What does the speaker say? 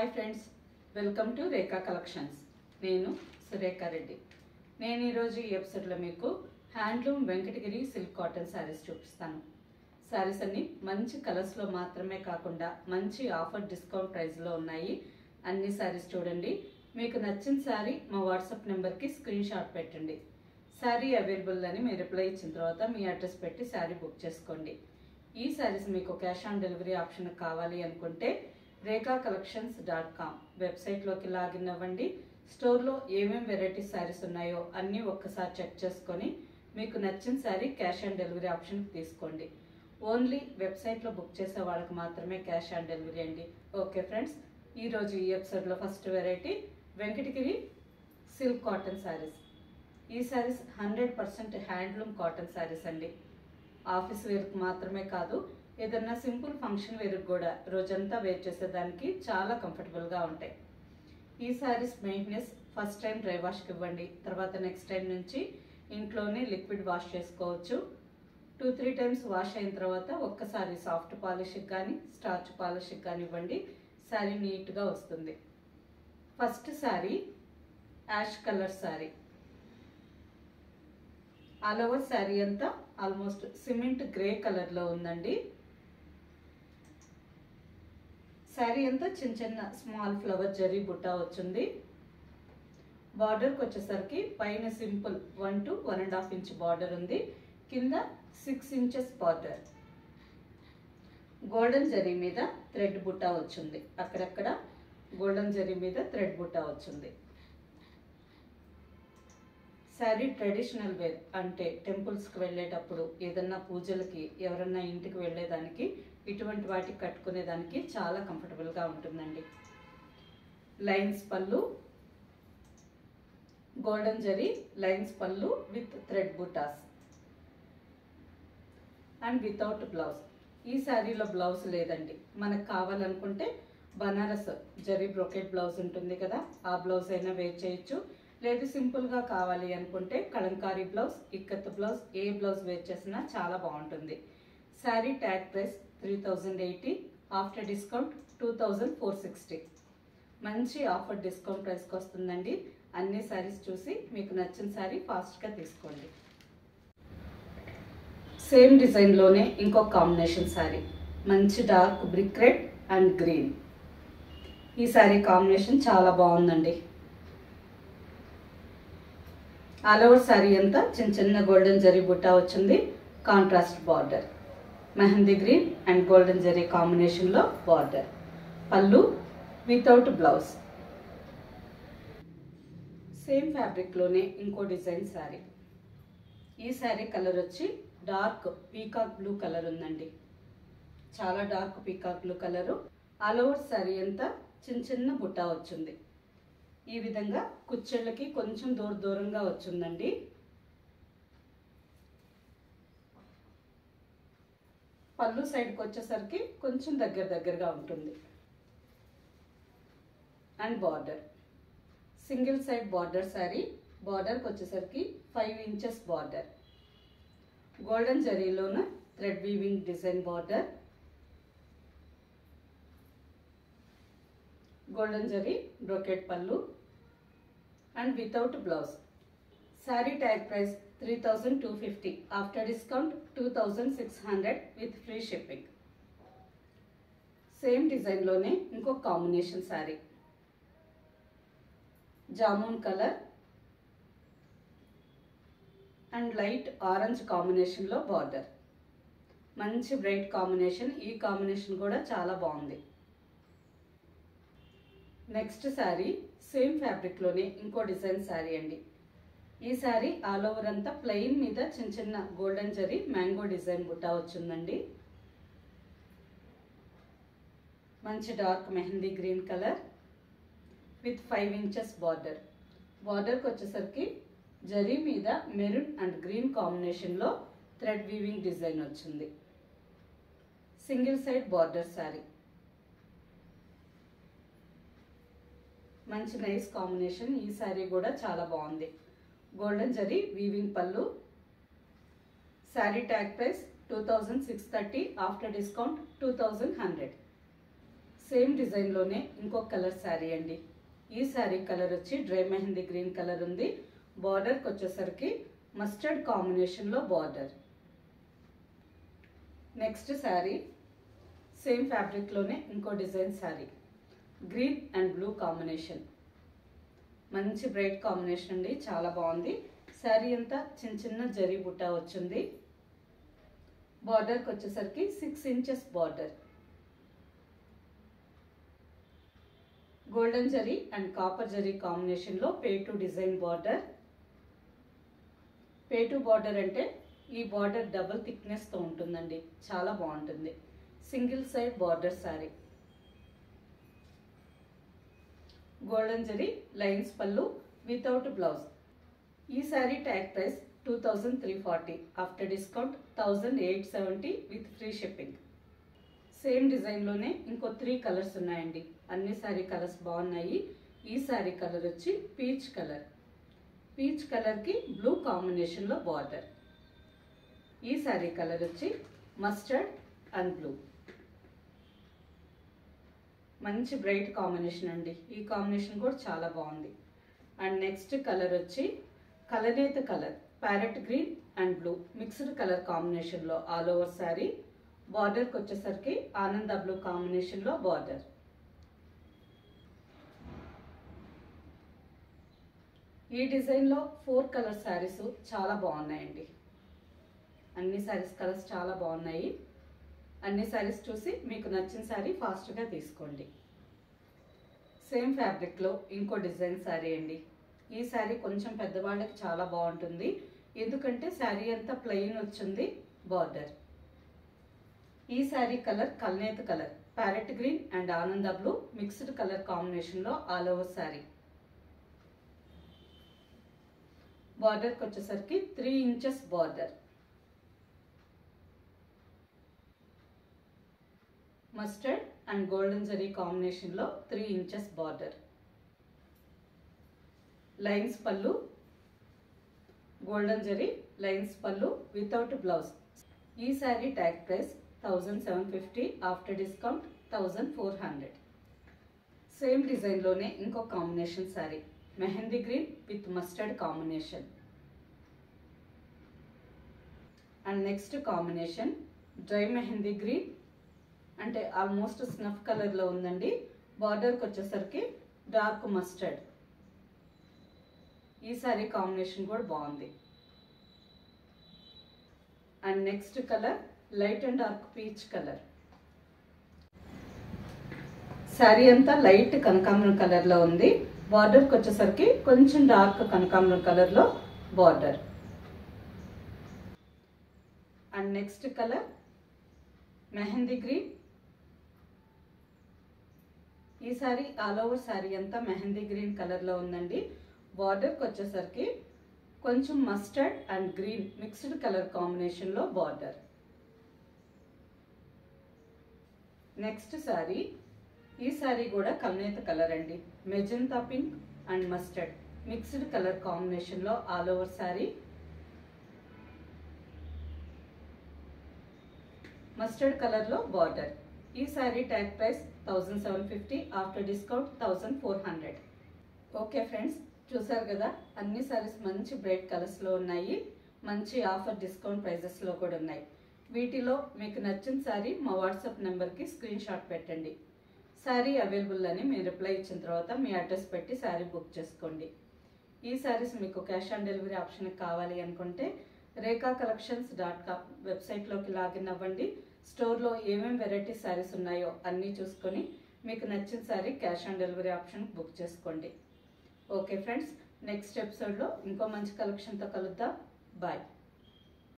Hi friends, welcome to Rekha collections. నేను సురేఖా రెడ్డి. నేను ఈరోజు ఈ ఎపిసోడ్లో మీకు handloom Venkatagiri silk cotton saris చూపిస్తాను. శారీస్ అన్ని మంచి కలర్స్లో మాత్రమే కాకుండా మంచి ఆఫర్ డిస్కౌంట్ ప్రైస్లో ఉన్నాయి. అన్ని శారీస్ చూడండి. మీకు నచ్చిన శారీ మా వాట్సాప్ నెంబర్కి స్క్రీన్ షాట్ పెట్టండి. శారీ అవైలబుల్ అని మీరు రిప్లై ఇచ్చిన తర్వాత మీ అడ్రస్ పెట్టి శారీ బుక్ చేసుకోండి. ఈ శారీస్ మీకు క్యాష్ ఆన్ డెలివరీ ఆప్షన్ కావాలి అనుకుంటే rekakcollections.com వెబ్సైట్లోకి లాగిన్ అవ్వండి. స్టోర్లో ఏమేమి వెరైటీ శారీస్ ఉన్నాయో అన్నీ ఒక్కసారి చెక్ చేసుకొని మీకు నచ్చిన శారీ క్యాష్ ఆన్ డెలివరీ ఆప్షన్కి తీసుకోండి. ఓన్లీ వెబ్సైట్లో బుక్ చేసే వాళ్ళకి మాత్రమే క్యాష్ ఆన్ డెలివరీ అండి. ఓకే ఫ్రెండ్స్, ఈరోజు ఈ ఎపిసోడ్లో first variety Venkatagiri silk cotton saris. ఈ శారీస్ 100% హ్యాండ్లూమ్ కాటన్ శారీస్ అండి. ఆఫీస్ వేర్కి మాత్రమే కాదు, ఏదన్నా సింపుల్ ఫంక్షన్ వేర్కి కూడా రోజంతా వేర్ చేసేదానికి చాలా కంఫర్టబుల్గా ఉంటాయి. ఈ saris maintenance first time dry వాష్కి ఇవ్వండి. తర్వాత నెక్స్ట్ టైం నుంచి ఇంట్లోనే లిక్విడ్ వాష్ చేసుకోవచ్చు. 2-3 టైమ్స్ వాష్ అయిన తర్వాత ఒక్కసారి సాఫ్ట్ పాలిష్కి కానీ స్టార్చ్ పాలిష్కి కానీ ఇవ్వండి. శారీ నీట్గా వస్తుంది. First sari ash colour sari. All over sari అంతా ఆల్మోస్ట్ సిమెంట్ గ్రే కలర్లో ఉందండి. శారీ అంతా చిన్న చిన్న స్మాల్ ఫ్లవర్ జరీ బుట్టా వచ్చింది. బార్డర్కి వచ్చేసరికి పైన సింపుల్ 1 to 1.5 ఇంచ్ బార్డర్ ఉంది. కింద 6 ఇంచెస్ బార్డర్. గోల్డెన్ జరీ మీద థ్రెడ్ బుట్టా వచ్చింది. అక్కడక్కడ గోల్డెన్ జరీ మీద థ్రెడ్ బుట్టా వచ్చింది. శారీ ట్రెడిషనల్ వేర్ అంటే టెంపుల్స్కి వెళ్ళేటప్పుడు, ఏదన్నా పూజలకి, ఎవరన్నా ఇంటికి వెళ్ళేదానికి, ఇటువంటి వాటికి కట్టుకునేదానికి చాలా కంఫర్టబుల్గా ఉంటుందండి. లైన్స్ పళ్ళు, గోల్డెన్ జరీ లైన్స్ పళ్ళు with thread butas and without blouse. ఈ శారీలో బ్లౌజ్ లేదండి. మనకు కావాలనుకుంటే బనారస్ జరీ బ్రోకెట్ బ్లౌజ్ ఉంటుంది కదా, ఆ బ్లౌజ్ అయినా వేర్ చేయొచ్చు. లేదు సింపుల్గా కావాలి అనుకుంటే కలంకారీ బ్లౌజ్, ఇక్కత్ బ్లౌజ్, ఏ బ్లౌజ్ వేర్ చేసినా చాలా బాగుంటుంది. Sari tag price 3080, after discount 2460. మంచి ఆఫర్ డిస్కౌంట్ ప్రైస్కి వస్తుందండి. అన్ని శారీస్ చూసి మీకు నచ్చిన శారీ ఫాస్ట్గా తీసుకోండి. సేమ్ డిజైన్లోనే ఇంకొక కాంబినేషన్ శారీ, మంచి dark brick red and green. ఈ శారీ కాంబినేషన్ చాలా బాగుందండి. ఆల్ ఓవర్ శారీ అంతా చిన్న చిన్న గోల్డెన్ జరీ బుట్టా వచ్చింది. Contrast border, mehndi green and golden zari కాంబినేషన్లో బార్డర్. పళ్ళు వితౌట్ బ్లౌజ్. సేమ్ ఫ్యాబ్రిక్లోనే ఇంకో డిజైన్ శారీ. ఈ శారీ కలర్ వచ్చి డార్క్ పీకాక్ బ్లూ కలర్ ఉందండి. చాలా dark peacock blue colour. All over sari అంతా చిన్న చిన్న బుట్టా వచ్చింది. ఈ విధంగా కుచ్చెళ్ళకి కొంచెం దూరంగా వచ్చిందండి. పళ్ళు సైడ్కి వచ్చేసరికి కొంచెం దగ్గరగా ఉంటుంది. And border single side border sari. బార్డర్కి వచ్చేసరికి 5 ఇంచెస్ బార్డర్. గోల్డెన్ జరీలోన thread weaving design border. Golden zari brocade పళ్ళు and without blouse. Sari tag price 3250, after discount 2600 with free shipping. Same డిజైన్లోనే ఇంకో combination sari, jamun colour and light orange కాంబినేషన్లో బార్డర్. మంచి bright combination. ఈ combination కూడా చాలా బాగుంది. నెక్స్ట్ శారీ సేమ్ ఫ్యాబ్రిక్లోనే ఇంకో డిజైన్ శారీ అండి. ఈ శారీ ఆల్ ఓవర్ అంతా ప్లెయిన్ మీద చిన్న చిన్న golden zari mango design Butta వచ్చిందండి. మంచి dark mehndi green colour with 5 inches border. బార్డర్కి వచ్చేసరికి జరీ మీద మెరూన్ అండ్ గ్రీన్ కాంబినేషన్లో థ్రెడ్ వీవింగ్ డిజైన్ వచ్చింది. Single side border sari. మంచి నైస్ కాంబినేషన్. ఈ శారీ కూడా చాలా బాగుంది. గోల్డెన్ జరీ వీవింగ్ పళ్ళు. Sari tag price 2630, after discount 2100. Same డిజైన్లోనే ఇంకొక కలర్ శారీ అండి. ఈ శారీ కలర్ వచ్చి డ్రై మెహందీ గ్రీన్ కలర్ ఉంది. బార్డర్కి వచ్చేసరికి మస్టర్డ్ కాంబినేషన్లో బార్డర్. నెక్స్ట్ శారీ సేమ్ ఫ్యాబ్రిక్లోనే ఇంకో design sari, green and blue combination. మంచి బ్రైట్ కాంబినేషన్ అండి, చాలా బాగుంది. శారీ అంతా చిన్న చిన్న జరీ బుట్ట వచ్చింది. బార్డర్కి వచ్చేసరికి 6 inches border. Golden zari and copper zari కాంబినేషన్లో పేటు డిజైన్ బార్డర్. పేటు బార్డర్ అంటే ఈ బార్డర్ డబుల్ థిక్నెస్తో ఉంటుందండి, చాలా బాగుంటుంది. Single side border sari. Golden zari lines పళ్ళు వితౌట్ బ్లౌజ్. ఈ sari tag price 2340, after discount 1870 with free shipping. Same డిజైన్లోనే ఇంకో 3 కలర్స్ ఉన్నాయండి. అన్ని శారీ కలర్స్ బాగున్నాయి. ఈ శారీ కలర్ వచ్చి పీచ్ కలర్. పీచ్ కలర్కి బ్లూ కాంబినేషన్లో బార్డర్. ఈ శారీ కలర్ వచ్చి మస్టర్డ్ అండ్ బ్లూ. మంచి బ్రైట్ కాంబినేషన్ అండి, ఈ కాంబినేషన్ కూడా చాలా బాగుంది. అండ్ నెక్స్ట్ కలర్ వచ్చి కలనేత colour, parrot green and blue mixed colour కాంబినేషన్లో ఆల్ ఓవర్ శారీ. బార్డర్కి వచ్చేసరికి ఆనంద బ్లూ కాంబినేషన్లో బార్డర్. ఈ డిజైన్లో 4 కలర్ శారీస్ చాలా బాగున్నాయండి. అన్ని శారీస్ కలర్స్ చాలా బాగున్నాయి. అన్ని శారీస్ చూసి మీకు నచ్చిన శారీ ఫాస్ట్గా తీసుకోండి. సేమ్ ఫ్యాబ్రిక్లో ఇంకో డిజైన్ శారీ అండి. ఈ శారీ కొంచెం పెద్దవాళ్ళకి చాలా బాగుంటుంది, ఎందుకంటే శారీ అంతా ప్లెయిన్ వచ్చింది బార్డర్. ఈ శారీ కలర్ కల్నేత కలర్, ప్యారెట్ గ్రీన్ అండ్ ఆనంద బ్లూ మిక్స్డ్ కలర్ కాంబినేషన్లో ఆల్ ఓవర్ శారీ. బార్డర్కి వచ్చేసరికి 3 inches border. Mustard and golden zari కాంబినేషన్లో 3 ఇంచెస్ బార్డర్. లైన్స్ పళ్ళు, గోల్డెన్ జరీ లైన్స్ పళ్ళు వితౌట్ బ్లౌజ్. ఈ sari tag price 1750, after discount 1400. Same డిజైన్లోనే ఇంకో combination sari, mehndi green with mustard combination. And next combination dry mehndi green అంటే ఆల్మోస్ట్ స్నఫ్ కలర్లో ఉందండి. బార్డర్కి వచ్చేసరికి డార్క్ మస్టర్డ్. ఈ శారీ కాంబినేషన్ కూడా బాగుంది. And next colour light and dark peach colour. Sari అంతా లైట్ కనకాంబరం కలర్లో ఉంది. బార్డర్కి వచ్చేసరికి కొంచెం డార్క్ కనకాంబరం కలర్లో border. And next colour mehndi green. ఈ శారీ ఆల్ ఓవర్ శారీ అంతా మెహందీ గ్రీన్ కలర్లో ఉందండి. బార్డర్కి వచ్చేసరికి కొంచెం mustard and green mixed colour కాంబినేషన్లో బార్డర్. నెక్స్ట్ శారీ, ఈ శారీ కూడా కల్నేత కలర్ అండి. Magenta pink and mustard mixed colour కాంబినేషన్లో ఆల్ ఓవర్ శారీ. మస్టర్డ్ కలర్లో బార్డర్. ఈ sari tag price 1750, after discount 1400. Okay friends, చూసారు కదా, అన్ని శారీస్ మంచి బ్రైట్ కలర్స్లో ఉన్నాయి. మంచి ఆఫర్ డిస్కౌంట్ ప్రైజెస్లో కూడా ఉన్నాయి. వీటిలో మీకు నచ్చిన శారీ మా వాట్సాప్ నెంబర్కి స్క్రీన్ షాట్ పెట్టండి. శారీ అవైలబుల్ అని మీరు రిప్లై ఇచ్చిన తర్వాత మీ అడ్రస్ పెట్టి శారీ బుక్ చేసుకోండి. ఈ శారీస్ మీకు క్యాష్ ఆన్ డెలివరీ ఆప్షన్ కావాలి అనుకుంటే rekakcollections.com వెబ్సైట్లోకి లాగిన్ అవ్వండి. స్టోర్లో ఏమేమి వెరైటీ శారీస్ ఉన్నాయో అన్నీ చూసుకొని మీకు నచ్చిన sari cash on delivery option book చేసుకోండి. ఓకే ఫ్రెండ్స్, నెక్స్ట్ ఎపిసోడ్లో ఇంకో మంచి కలెక్షన్తో కలుద్దాం. బాయ్.